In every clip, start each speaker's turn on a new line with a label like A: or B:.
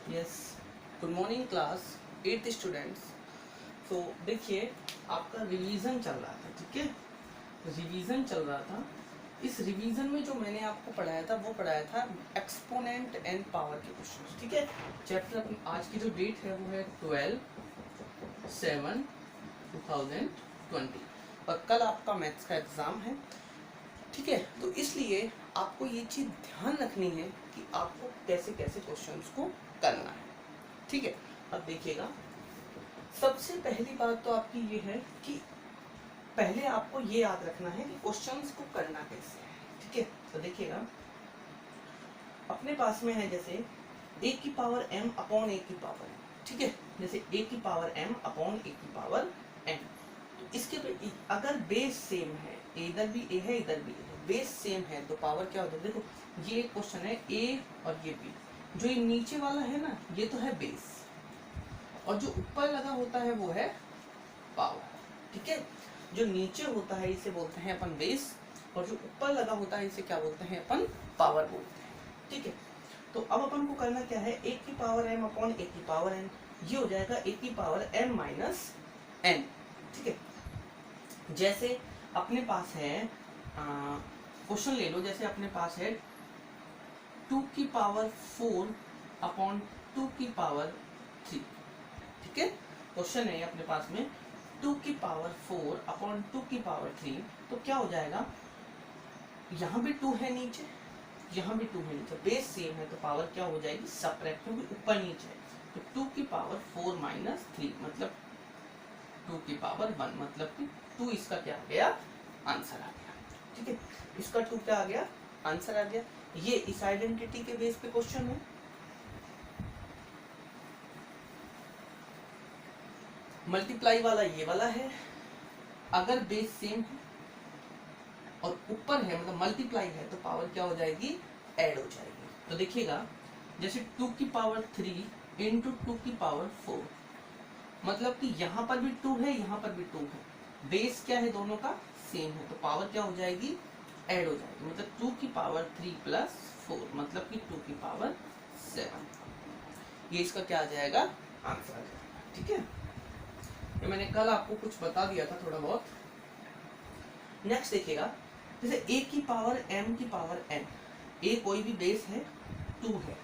A: Yes, good morning class 8th students. तो देखिए, आपका रिवीजन चल रहा था, ठीक है। रिवीजन चल रहा था। इस रिवीजन में जो मैंने आपको पढ़ाया था वो पढ़ाया था एक्सपोनेंट एंड पावर के क्वेश्चन, ठीक है। चैप्टर आज की जो डेट है वो है 12/7/2020 और कल आपका मैथ्स का एग्जाम है, ठीक है। तो इसलिए आपको ये चीज़ ध्यान रखनी है कि आपको कैसे कैसे क्वेश्चंस को करना है, ठीक है। अब देखिएगा, सबसे पहली बात तो आपकी ये है कि पहले आपको ये याद रखना है कि क्वेश्चंस को करना कैसे है, ठीक है। तो देखिएगा, अपने पास में है जैसे a की पावर m अपॉन a की पावर n, ठीक है। जैसे a की पावर m अपॉन a की पावर n, तो इसके अगर बेस सेम है, इधर भी a है इधर भी a है, बेस सेम है तो पावर क्या होता है। देखो, ये क्वेश्चन है a और ये b, जो ये नीचे वाला है ना ये तो है बेस और जो ऊपर लगा होता है वो है पावर, ठीक है। जो नीचे होता है इसे बोलते हैं अपन बेस और जो ऊपर लगा होता है इसे क्या बोलते हैं अपन, पावर बोलते हैं, ठीक है। तो अब अपन को करना क्या है, a की पावर m अपॉन a की पावर n, ये हो जाएगा a की पावर m माइनस n, ठीक है। जैसे अपने पास है क्वेश्चन ले लो, जैसे अपने पास है 2 की पावर 4 अपॉन 2 की पावर 3, ठीक है। क्वेश्चन है अपने पास में 2 की पावर 4 अपॉन 2 की पावर 3, तो क्या हो जाएगा, यहाँ भी 2 है नीचे, यहाँ भी 2 है नीचे, बेस सेम है तो पावर क्या हो जाएगी, सबट्रैक्ट, क्योंकि ऊपर नीचे है। तो 2 की पावर 4 माइनस 3 मतलब 2 की पावर 1, मतलब कि 2 इसका क्या आ गया, आंसर आ गया, ठीक है। इसका 2 क्या आ गया, आंसर आ गया। ये इस आइडेंटिटी के बेस पे क्वेश्चन है। मल्टीप्लाई वाला ये वाला है, अगर बेस सेम है और ऊपर है मतलब मल्टीप्लाई है तो पावर क्या हो जाएगी, ऐड हो जाएगी। तो देखिएगा, जैसे 2 की पावर 3 इंटू 2 की पावर 4, मतलब कि यहाँ पर भी 2 है यहाँ पर भी 2 है, बेस क्या है दोनों का सेम है तो पावर क्या हो जाएगी, ऐड हो जाएगी। मतलब 2 की पावर 3 प्लस 4 मतलब कि 2 की पावर 7, ये इसका क्या आ जाएगा, आंसर आ जाएगा, ठीक है। ये मैंने कल आपको कुछ बता दिया था थोड़ा बहुत। नेक्स्ट देखिएगा, जैसे a की पावर m की पावर n, a कोई भी बेस है 2 है,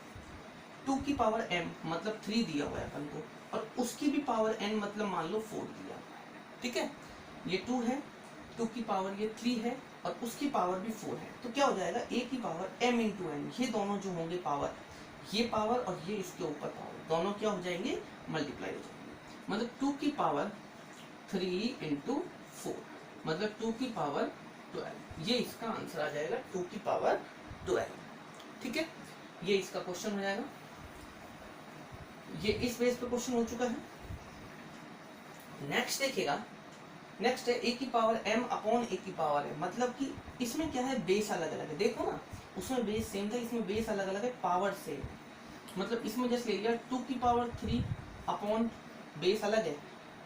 A: 2 की पावर m मतलब 3 दिया हुआ है अपन को, और उसकी भी पावर n मतलब मान लो 4 दिया हुआ है, ठीक है। ये 2 है, 2 की पावर ये 3 है और उसकी पावर भी 4 है, तो क्या हो जाएगा, a की पावर m इंटू n, ये दोनों जो होंगे पावर, ये पावर और ये इसके ऊपर पावर, दोनों क्या हो जाएंगे, मल्टीप्लाई हो जाएंगे। मतलब 2 की पावर 3 इंटू 4 मतलब 2 की पावर 12, ये इसका आंसर आ जाएगा 2 की पावर 12, ठीक है। ये इसका क्वेश्चन हो जाएगा, ये इस बेस पे क्वेश्चन हो चुका है। नेक्स्ट देखिएगा, नेक्स्ट है a की पावर m अपॉन a की पावर m, मतलब कि इसमें क्या है, बेस अलग अलग है। देखो ना, उसमें बेस सेम था, इसमें बेस अलग अलग है, पावर सेम। मतलब इसमें जैसे ले लिया 2 की पावर 3 अपॉन, बेस अलग है,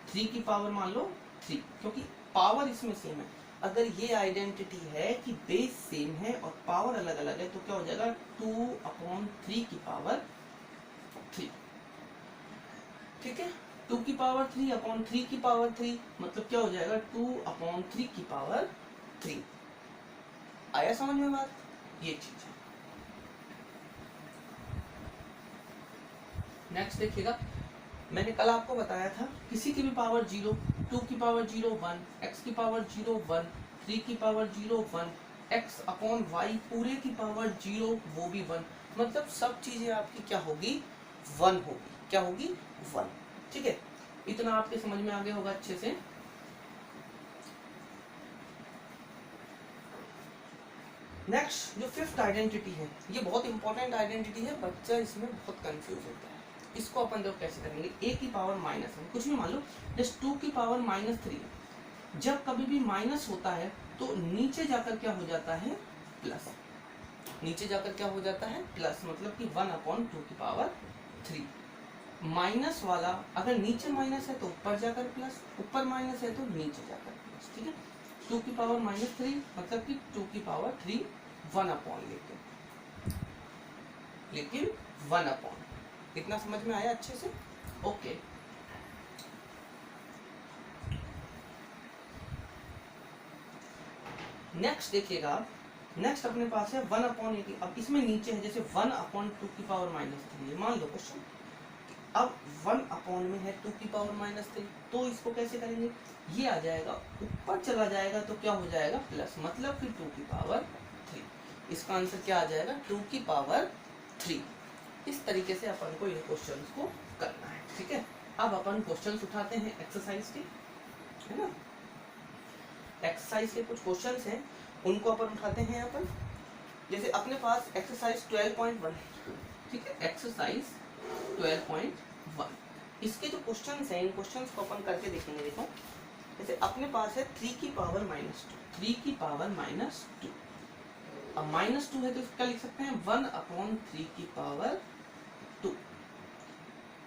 A: 3 की पावर मान लो 3, क्योंकि पावर इसमें सेम है। अगर ये आइडेंटिटी है कि बेस सेम है और पावर अलग अलग है तो क्या हो जाएगा, 2/3 की पावर 3, ठीक है। 2 की पावर 3/3 की पावर 3 मतलब क्या हो जाएगा, 2/3 की पावर 3। आया समझ में बात, ये चीज है। नेक्स्ट देखिएगा, मैंने कल आपको बताया था किसी की भी पावर 0, 2 की पावर 0 1, x की पावर 0 1, 3 की पावर 0 1, x अपॉन y पूरे की पावर 0 वो भी 1, मतलब सब चीजें आपकी क्या होगी, 1 होगी, क्या होगी, 1, ठीक है। इतना आपके समझ में आ गया होगा अच्छे से। नेक्स्ट जो फिफ्थ आइडेंटिटी है, ये बहुत इंपॉर्टेंट आइडेंटिटी है, बच्चा इसमें बहुत कंफ्यूज होता है। इसको अपन लोग कैसे करेंगे, a की पावर माइनस है, कुछ भी मान लो, जस्ट 2 की पावर -3, जब कभी भी माइनस होता है तो नीचे जाकर क्या हो जाता है, प्लस, नीचे जाकर क्या हो जाता है, प्लस, मतलब कि 1/2 की पावर 3। माइनस वाला अगर नीचे माइनस है तो ऊपर जाकर प्लस, ऊपर माइनस है तो नीचे जाकर प्लस, ठीक है। 2 की पावर -3 मतलब कि 2 की पावर 3 1/, लेकिन 1/, इतना समझ में आया अच्छे से? ओके। नेक्स्ट देखिएगा, नेक्स्ट अपने पास है 1/80। अब इसमें नीचे है जैसे 1/2 मान लो क्वेश्चन, अब 1 में है 2 तो इसको कैसे करेंगे, ये आ जाएगा ऊपर चला जाएगा तो क्या हो जाएगा प्लस, मतलब कि 2 इसका आंसर क्या आ जाएगा 2 इस तरीके से अपन को इन क्वेश्चंस को करना है। ठीक है, अब अपन क्वेश्चंस उठाते हैं एक्सरसाइज के, है ना। एक्सरसाइज के कुछ क्वेश्चंस हैं, उनको अपन उठाते हैं यहाँ पर। जैसे अपने पास एक्सरसाइज 12.1, ठीक है, एक्सरसाइज 12.1, इसके जो क्वेश्चंस हैं इन क्वेश्चंस को अपन करके देखेंगे। देखो जैसे अपने पास है 3 अब -2 है तो क्या लिख सकते हैं 1/3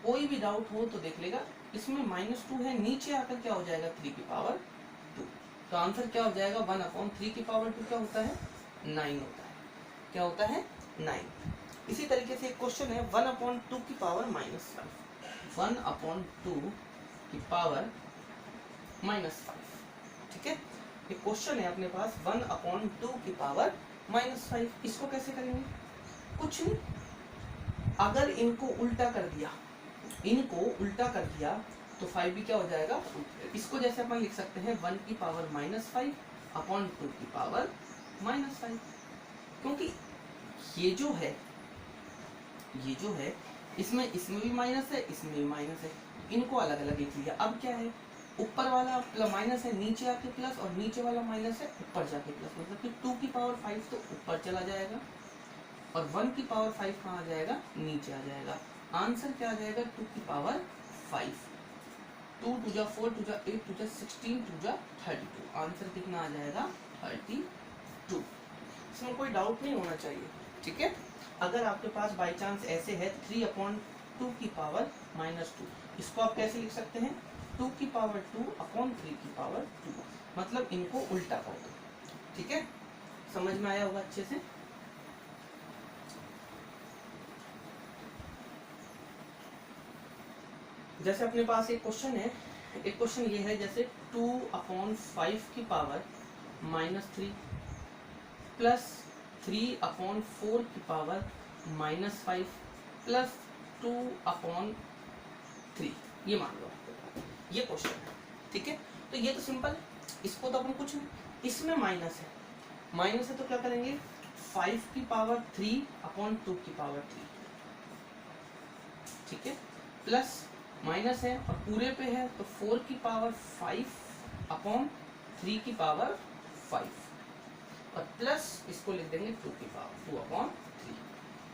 A: कोई भी डाउट हो तो देख लेगा, इसमें -2 है, नीचे आकर क्या हो जाएगा 3 तो आंसर क्या हो जाएगा 1/3 क्या होता है 9 होता है। क्या होता है 9। इसी तरीके से एक क्वेश्चन है 1/2 की पावर -5, ठीक है। एक क्वेश्चन है अपने पास 1/2 की पावर -5, इसको कैसे करेंगे, कुछ नहीं, अगर इनको उल्टा कर दिया तो 5 भी क्या हो जाएगा, इसको जैसे अपन लिख सकते हैं 1 की पावर -5/2 की पावर -5, क्योंकि ये जो है इसमें भी माइनस है, इसमें भी माइनस है, इनको अलग अलग लिख लिया। अब क्या है, ऊपर वाला माइनस है नीचे आके प्लस, और नीचे वाला माइनस है ऊपर जाके प्लस, मतलब कि 2 की पावर 5 तो ऊपर चला जाएगा और 1 की पावर 5 कहाँ आ जाएगा, नीचे आ जाएगा। आंसर क्या आ जाएगा 2 की पावर 5, 2 2 जा 4 2 जा 8 2 जा 16 2 जा 32, आंसर कितना आ जाएगा 32। इसमें कोई डाउट नहीं होना चाहिए, ठीक है। अगर आपके पास बाई चांस ऐसे है 3/2 की पावर -2, इसको आप कैसे लिख सकते हैं 2 की पावर 2/3 की पावर 2, मतलब इनको उल्टा कर दो, ठीक है। समझ में आया होगा अच्छे से। जैसे अपने पास एक क्वेश्चन है, एक क्वेश्चन ये है जैसे 2/5 की पावर -3 प्लस 3/4 की पावर -5 प्लस 2/3, ये मान लो ये क्वेश्चन है, ठीक है। तो ये तो सिंपल है, इसको तो अपन कुछ नहीं, इसमें माइनस है तो क्या करेंगे 5 की पावर 3/2 की पावर 3, ठीक है, प्लस माइनस है और पूरे पे है तो 4 की पावर 5/3 की पावर 5, और प्लस इसको लिख देंगे 2 की पावर 2/3।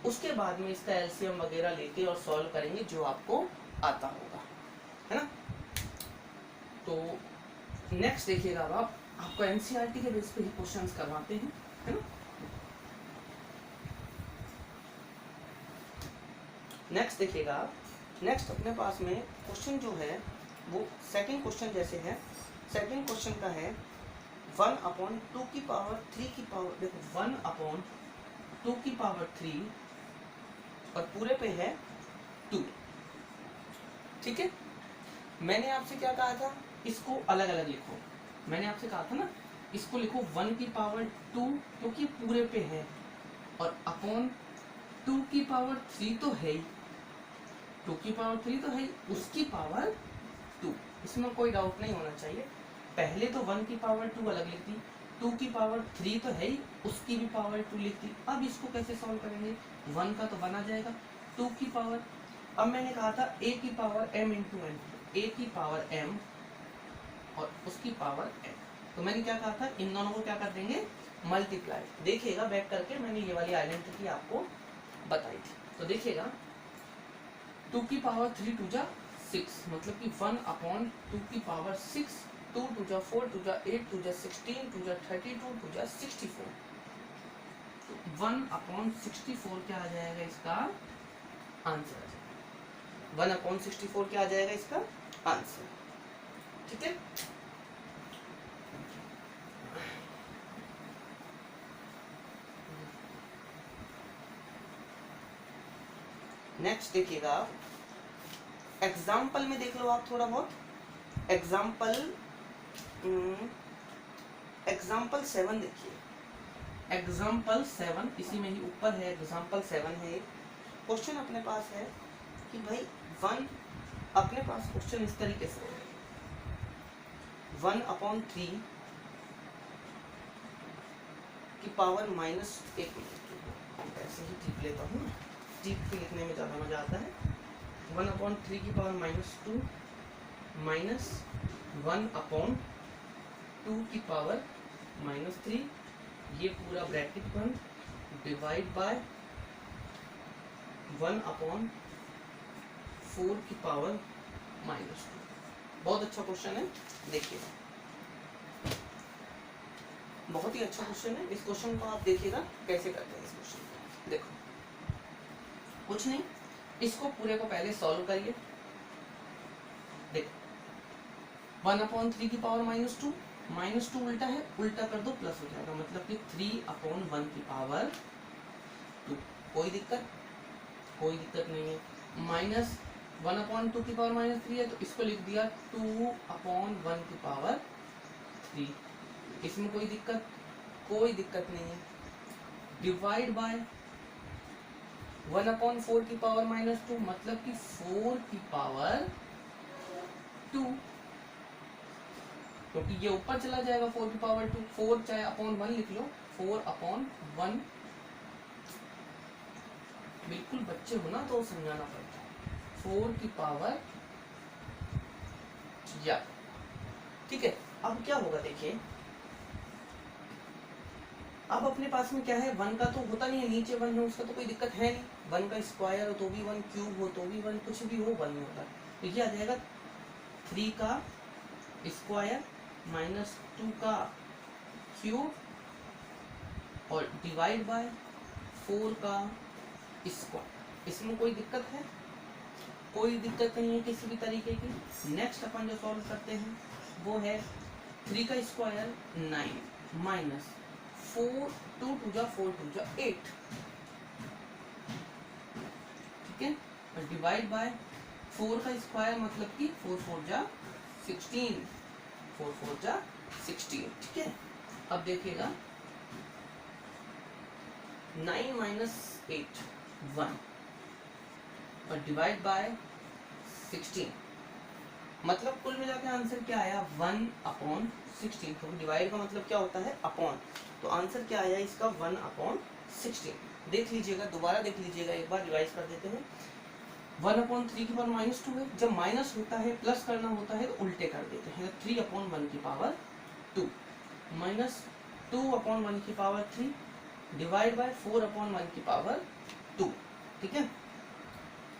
A: उसके बाद में इसका एलसीएम वगैरह लेके और सॉल्व करेंगे जो आपको आता होगा, है ना। तो नेक्स्ट देखिएगा, अब आपको एनसीईआरटी के बेस पे ही क्वेश्चंस करवाते हैं, है ना। नेक्स्ट देखिएगा, नेक्स्ट अपने पास में क्वेश्चन जो है वो सेकंड क्वेश्चन जैसे है, सेकंड क्वेश्चन का है 1/2 की पावर 3 की पावर, देखो 1/2 की पावर 3 और पूरे पे है 2, ठीक है। मैंने आपसे क्या कहा था, इसको अलग अलग लिखो, मैंने आपसे कहा था ना इसको लिखो 1 की पावर 2 क्योंकि पूरे पे है, और अपॉन 2 की पावर 3 तो है ही, 2 की पावर 3 तो है ही, उसकी पावर 2, इसमें कोई डाउट नहीं होना चाहिए। पहले तो 1 की पावर 2 अलग लिख दी, 2 की पावर 3 तो है ही, उसकी भी पावर 2 लिख दी। अब इसको कैसे सॉल्व करेंगे, 1 का तो 1 आ जाएगा, 2 की पावर, अब मैंने कहा था a की power m into n, a की पावर m और उसकी पावर n, तो मैंने क्या कहा था इन दोनों को क्या कर देंगे मल्टीप्लाई। देखिएगा बैक करके मैंने ये वाली आइडेंटिटी आपको बताई थी, तो देखिएगा 2 की पावर 3 2 जा 6, मतलब कि 1/2 की पावर 6, 2 2 जा 4 2 जा 8 2 जा 16 2 जा 32 2 जा 64, तो 1/64 क्या आ जाएगा इसका आंसर, 1/64 क्या आ जाएगा इसका आंसर, ठीक है। नेक्स्ट देखिएगा आप, एग्जाम्पल में देख लो आप थोड़ा बहुत। एग्जाम्पल 7 देखिए, एग्जाम्पल 7 इसी में ही ऊपर है, एग्जाम्पल 7 है। क्वेश्चन अपने पास है कि भाई 1, अपने पास क्वेश्चन इस तरीके से है, 1/3 की पावर माइनस, एक मिनट ऐसे ही टिप लेता हूँ, टिप पे लिखने में ज़्यादा मजा आता है। 1/3 की पावर -2 माइनस 1/2 की पावर -3, ये पूरा ब्रैकेट बंद, डिवाइड बाय 1/4 की पावर -2। बहुत अच्छा क्वेश्चन है, देखिएगा बहुत ही अच्छा क्वेश्चन है। इस क्वेश्चन को आप देखिएगा कैसे करते हैं इस क्वेश्चन को। देखो कुछ नहीं, इसको पूरे को पहले सॉल्व करिए। देखो 1/3 की पावर -2, -2 उल्टा है, उल्टा कर दो प्लस हो जाएगा, मतलब कि 3/1 की पावर 2। कोई दिक्कत? कोई दिक्कत नहीं है। माइनस 1/2 की पावर -3 है, तो इसको लिख दिया 2/1 की पावर 3। इसमें कोई दिक्कत? कोई दिक्कत नहीं है। डिवाइड बाय 1/4 की पावर -2, मतलब कि 4 की पावर 2, क्योंकि ये ऊपर चला जाएगा 4 की पावर 2। 4 चाहे अपॉन 1 लिख लो, 4/1। बिल्कुल बच्चे हो ना तो समझाना पड़ता है। 4 की पावर, या ठीक है। अब क्या होगा देखिए, अब अपने पास में क्या है, 1 का तो होता नहीं है, नीचे 1 है उसका तो कोई दिक्कत है नहीं। 1 का स्क्वायर हो तो भी 1, क्यूब हो तो भी 1, कुछ भी हो 1 होता है। तो ये आ जाएगा 3 का स्क्वायर -2 का क्यूब और डिवाइड बाय 4 का स्क्वायर। इसमें कोई दिक्कत है? कोई दिक्कत नहीं है किसी भी तरीके की। नेक्स्ट अपन जो सॉल्व करते हैं वो है 3 का स्क्वायर 9 माइनस 4, 2 2 जा 4 2 जा 8, ठीक है, और डिवाइड बाय 4 का स्क्वायर, मतलब कि 4 4 जा 16, 4 4 जा 16, ठीक है। अब देखिएगा 9 माइनस 8 1 और डिवाइड बाय 16, मतलब कुल मिला के आंसर क्या आया 1/16, क्योंकि डिवाइड का मतलब क्या होता है अपॉन। तो आंसर क्या आया इसका 1/16। देख लीजिएगा, दोबारा देख लीजिएगा, एक बार रिवाइज कर देते हैं। 1/3 की पावर -2 है, जब माइनस होता है प्लस करना होता है तो उल्टे कर देते हैं। 3/1 की पावर 2 माइनस 2/1 की पावर 3 डिवाइड बाय 4/1 की पावर 2, ठीक है।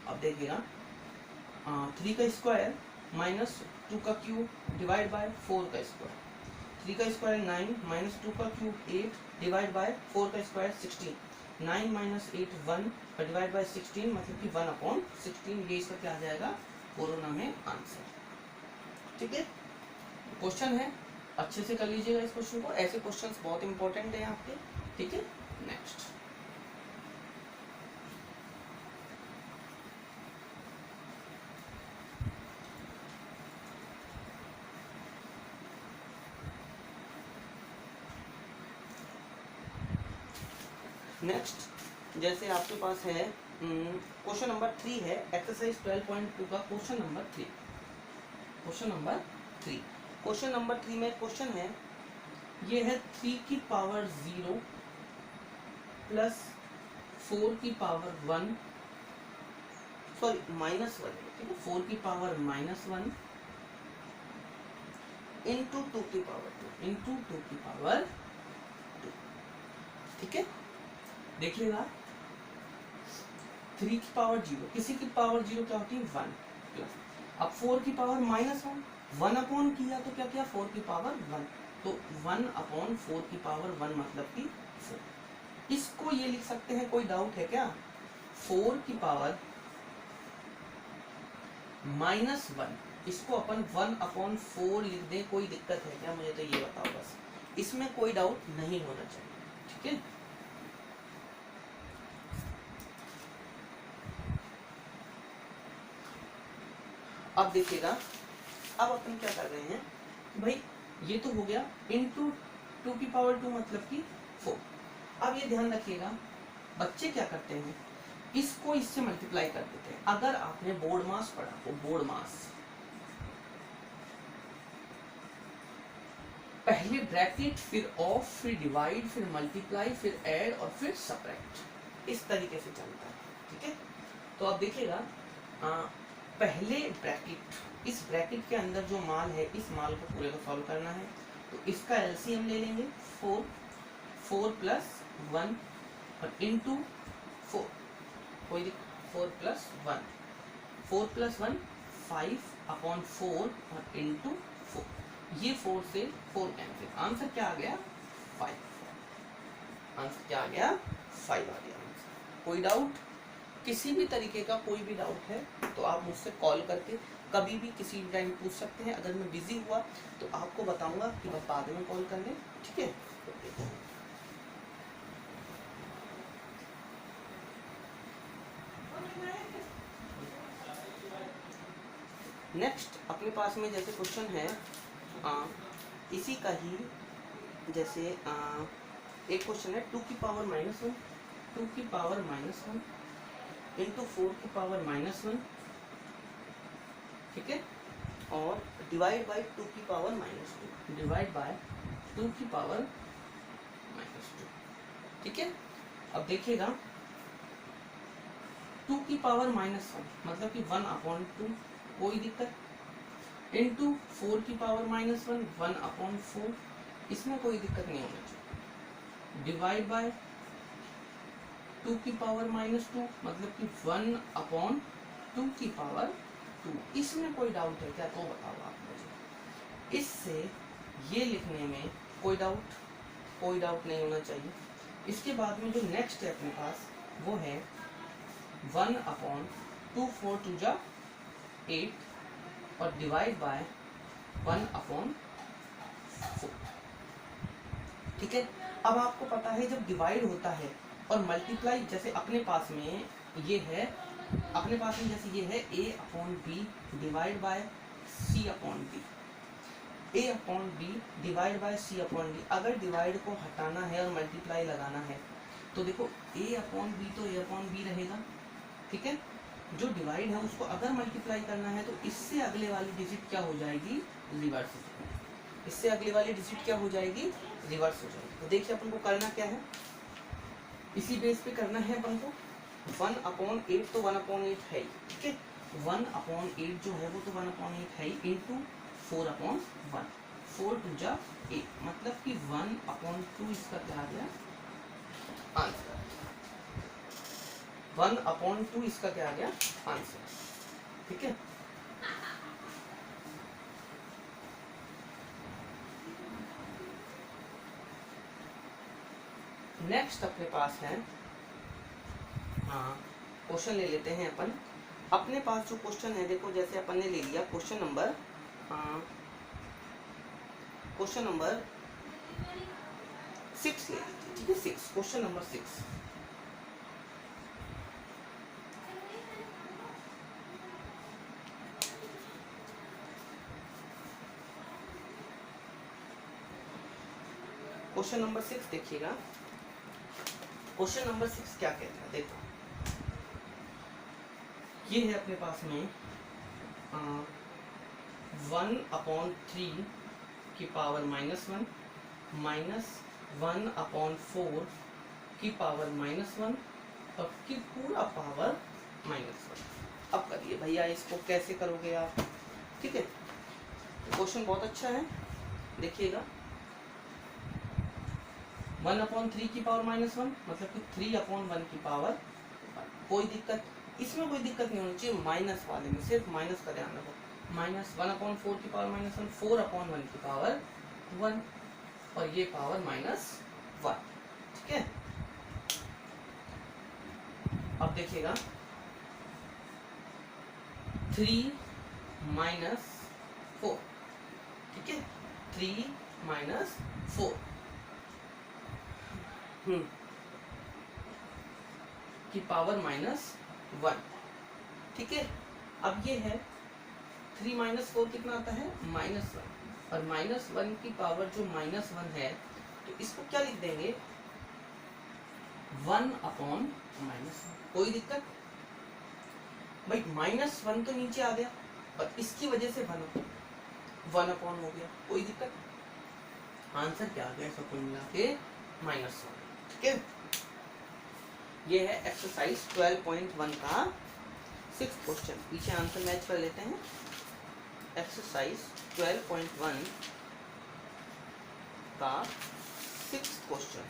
A: अब देखिएगा 3 का स्क्वायर -2 का क्यूब डिवाइड बाय 4 का स्क्वायर। 3 का स्क्वायर 9 माइनस 2 का क्यूब 8 डिवाइड बाय 4 का स्क्वायर 16। 9 माइनस 8 1 डिवाइड बाय 16, मतलब कि 1/16। ये इसका क्या आ जाएगा, कोरोना में आंसर, ठीक है। क्वेश्चन है, अच्छे से कर लीजिएगा इस क्वेश्चन को। ऐसे क्वेश्चंस बहुत इंपॉर्टेंट है आपके, ठीक है। नेक्स्ट जैसे आपके पास है क्वेश्चन नंबर 3 है, एक्सरसाइज 12.2 का क्वेश्चन नंबर 3। क्वेश्चन नंबर 3 में क्वेश्चन है, ये है 3 की पावर 0 प्लस 4 की पावर 1, सॉरी -1, ठीक है, 4 की पावर -1 इंटू 2 की पावर 2 इंटू 2 की पावर 2, ठीक है। देखिएगा 3 की पावर 0, किसी की पावर 0 क्या होती है 1 प्लस, अब 4 की पावर -1, 1 अपॉन किया तो क्या किया 4 की पावर 1, तो 1/4 की पावर 1 मतलब कि 4। इसको ये लिख सकते हैं, कोई डाउट है क्या? 4 की पावर -1, इसको अपन 1/4 लिख दें, कोई दिक्कत है क्या? मुझे तो ये बताओ बस, इसमें कोई डाउट नहीं होना चाहिए, ठीक है। अब देखिएगा, अब अपन क्या कर रहे हैं भाई, ये तो हो गया इंटू 2 की पावर 2 मतलब कि 4। अब ये ध्यान रखिएगा, बच्चे क्या करते हैं, इसको इससे मल्टीप्लाई कर देते हैं। अगर आपने बोर्ड मास पढ़ा हो, बोर्ड मास, पहले ब्रैकेट फिर ऑफ फिर डिवाइड फिर मल्टीप्लाई फिर ऐड और फिर सबट्रैक्ट, इस तरीके से चलता है। ठीक है, तो आप देखिएगा पहले ब्रैकेट, इस ब्रैकेट के अंदर जो माल है, इस माल को पूरे को सॉल्व करना है। तो इसका एलसीएम ले लेंगे 4, 4 प्लस 1 और इंटू 4, कोई 4 प्लस 1, 4 प्लस 1 5 अपॉन 4 और इंटू 4, ये 4 से 4 कैंसिल, आंसर क्या आ गया 5। आंसर क्या आ गया 5 आ गया आंसर। कोई डाउट, किसी भी तरीके का कोई भी डाउट है तो आप मुझसे कॉल करके कभी भी किसी भी टाइम पूछ सकते हैं। अगर मैं बिजी हुआ तो आपको बताऊंगा कि बस बाद में कॉल कर लें। ठीक है, नेक्स्ट अपने पास में जैसे क्वेश्चन है इसी का ही, जैसे एक क्वेश्चन है 2 की पावर -1, 2 की पावर -1 इंटू 4 की पावर -1, ठीक है, और डिवाइड बाय 2 की पावर -2, डिवाइड बाय 2 की पावर -2। ठीक है, अब देखिएगा 2 की पावर -1 मतलब कि 1/2, कोई दिक्कत, इंटू 4 की पावर -1 1/4, इसमें कोई दिक्कत नहीं होना चाहिए, डिवाइड बाय 2 की पावर -2 मतलब कि 1/2 की पावर 2, इसमें कोई डाउट है क्या तो बताओ आप मुझे। इससे ये लिखने में कोई डाउट नहीं होना चाहिए। इसके बाद में जो नेक्स्ट है अपने पास वो है 1/2, 4 2 जा 8 और डिवाइड बाय 1/4। ठीक है, अब आपको पता है जब डिवाइड होता है और मल्टीप्लाई, जैसे अपने पास में ये है, अपने पास में जैसे ये है a/b divide by c/d, a/b divide by c/d। अगर डिवाइड को हटाना है और मल्टीप्लाई लगाना है तो देखो a/b तो a/b रहेगा। ठीक है, जो डिवाइड है उसको अगर मल्टीप्लाई करना है तो इससे अगले वाली डिजिट क्या हो जाएगी, रिवर्स हो जाएगी। इससे अगले वाली डिजिट क्या हो जाएगी, रिवर्स हो जाएगी। तो देखिए अपन को करना क्या है, इसी बेस पे करना है अपन को। 1/8 तो 1/8 है ही, ठीक है, 1/8 जो है वो तो 1/8 है ही, इंटू 4/1, 4 2 जा 8 मतलब कि 1/2 इसका क्या आ गया आंसर, 1/2 इसका क्या आ गया आंसर। ठीक है, नेक्स्ट अपने पास है क्वेश्चन ले लेते हैं अपन। अपने पास जो क्वेश्चन है देखो, जैसे अपन ने ले लिया क्वेश्चन नंबर 6 ले लीजिए। ठीक है, 6, क्वेश्चन नंबर 6। क्वेश्चन नंबर 6 देखिएगा, क्वेश्चन नंबर 6 क्या कहता है देखो, ये है अपने पास में 1/3 की पावर -1 माइनस 1/4 की पावर -1 और की पूरा पावर -1। अब करिए भैया, इसको कैसे करोगे आप। ठीक है, क्वेश्चन बहुत अच्छा है, देखिएगा 1/3 की पावर -1 मतलब कि 3/1 की पावर 1। कोई दिक्कत, इसमें कोई दिक्कत नहीं होनी चाहिए, माइनस वाले में सिर्फ माइनस का ध्यान रखो। -1/4 की पावर -1, 4/1 की पावर 1 और ये पावर -1। ठीक है, अब देखिएगा 3 - 4, ठीक है, 3 - 4 की पावर -1। ठीक है, अब ये है 3 माइनस 4 कितना आता है -1, और -1 की पावर जो -1 है तो इसको क्या लिख देंगे 1/-1। कोई दिक्कत भाई, -1 तो नीचे आ गया और इसकी वजह से 1/1 हो गया, कोई दिक्कत। आंसर क्या आ गया सब कुल मिला के -1। ठीक है, ये है एक्सरसाइज 12.1 का 6th क्वेश्चन। पीछे आंसर मैच कर लेते हैं। एक्सरसाइज 12.1 का 6th क्वेश्चन,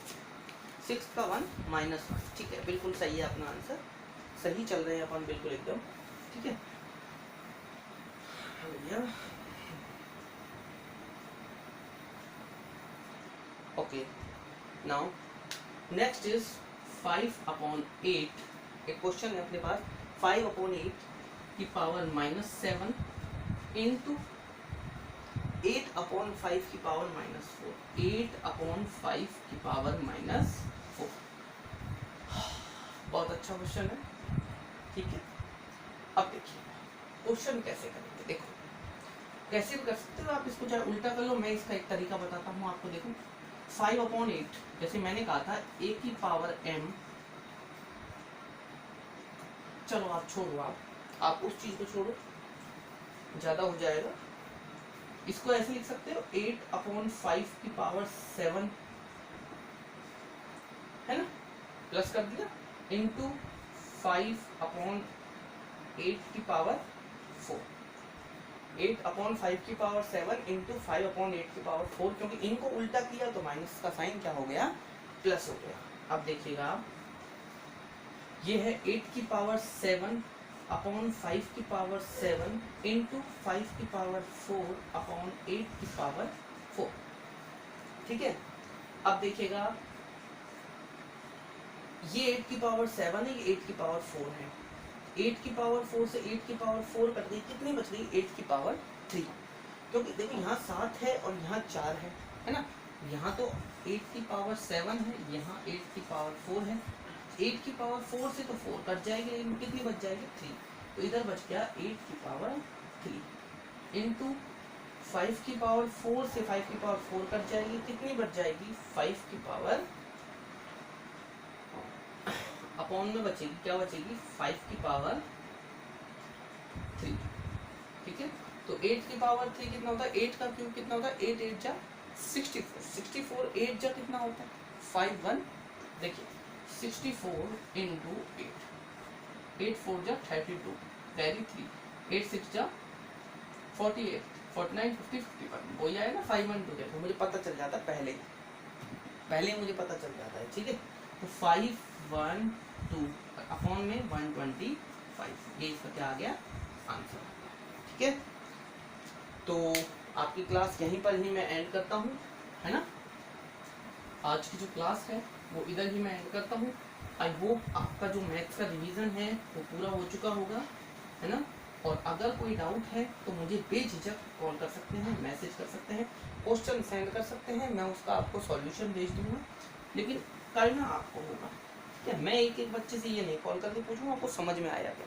A: 6 का 1 -1। ठीक है, बिल्कुल सही है अपना आंसर, सही चल रहे हैं अपन बिल्कुल एकदम। ठीक है भैया, ओके। Now next is 5/8। एक क्वेश्चन है अपने पास, 5/8 की पावर -7 इंटू 8/5 की पावर -4, 8/5 की पावर -4। बहुत अच्छा क्वेश्चन है। ठीक है, अब देखिए क्वेश्चन कैसे करेंगे। देखो कैसे भी कर सकते हो आप, इसको चाहे उल्टा कर लो, मैं इसका एक तरीका बताता हूँ आपको। देखो 5/8 जैसे मैंने कहा था a की पावर m, चलो आप छोड़ो, आप उस चीज को छोड़ो, ज्यादा हो जाएगा। इसको ऐसे लिख सकते हो 8/5 की पावर 7 है ना, प्लस कर दिया, इंटू 5/8 की पावर 4। 8/5 की पावर 7 इंटू 5/8 की पावर 4, क्योंकि इनको उल्टा किया तो माइनस का साइन क्या हो गया, प्लस हो गया। अब देखिएगा आप, ये है 8 की पावर 7/5 की पावर 7 इंटू 5 की पावर 4/8 की पावर 4। ठीक है, अब देखिएगा ये 8 की पावर 7 है, ये 8 की पावर 4 है। 8 की पावर 4 से 8 की पावर 4 कट गई, कितनी बच गई 8 की पावर 3, क्योंकि देखो यहाँ 7 है और यहाँ 4 है ना। यहाँ तो 8 की पावर 7 है, यहाँ 8 की पावर 4 है। 8 की पावर 4 से तो 4 कट जाएगी, लेकिन कितनी बच जाएगी 3, तो इधर बच गया 8 की पावर 3 इंटू 5 की पावर 4 से 5 की पावर 4 कट जाएगी, कितनी बच जाएगी 5 की पावर अपॉन में बचेगी, क्या बचेगी 5 की पावर 3। ठीक है, तो 8 की पावर 3 कितना होता है, 8 का क्यूब कितना होता है, 8 8 जा 64, 64 8 जा कितना होता है 51। देखिए 64 इंटू 8, 8 4 जा 32, कैरी 3, 8 6 जा 48, 49 50 51, वो ही आया ना 512। देखो मुझे पता चल जाता है, पहले मुझे पता चल जाता है। ठीक है, तो 512 अपॉन में 125, ये इसका क्या आ गया आंसर। ठीक है, तो आपकी क्लास यहीं पर ही मैं एंड करता हूँ, है ना। आज की जो क्लास है वो इधर ही मैं एंड करता हूँ। आई होप आपका जो मैथ्स का रिवीजन है वो पूरा हो चुका होगा, है ना। और अगर कोई डाउट है तो मुझे बेझिझक कॉल कर सकते हैं, मैसेज कर सकते हैं, क्वेश्चन सेंड कर सकते हैं, मैं उसका आपको सॉल्यूशन भेज दूंगा। लेकिन करना आपको होगा, क्या मैं एक एक बच्चे से ये नहीं कॉल करके पूछूंगा आपको समझ में आया क्या।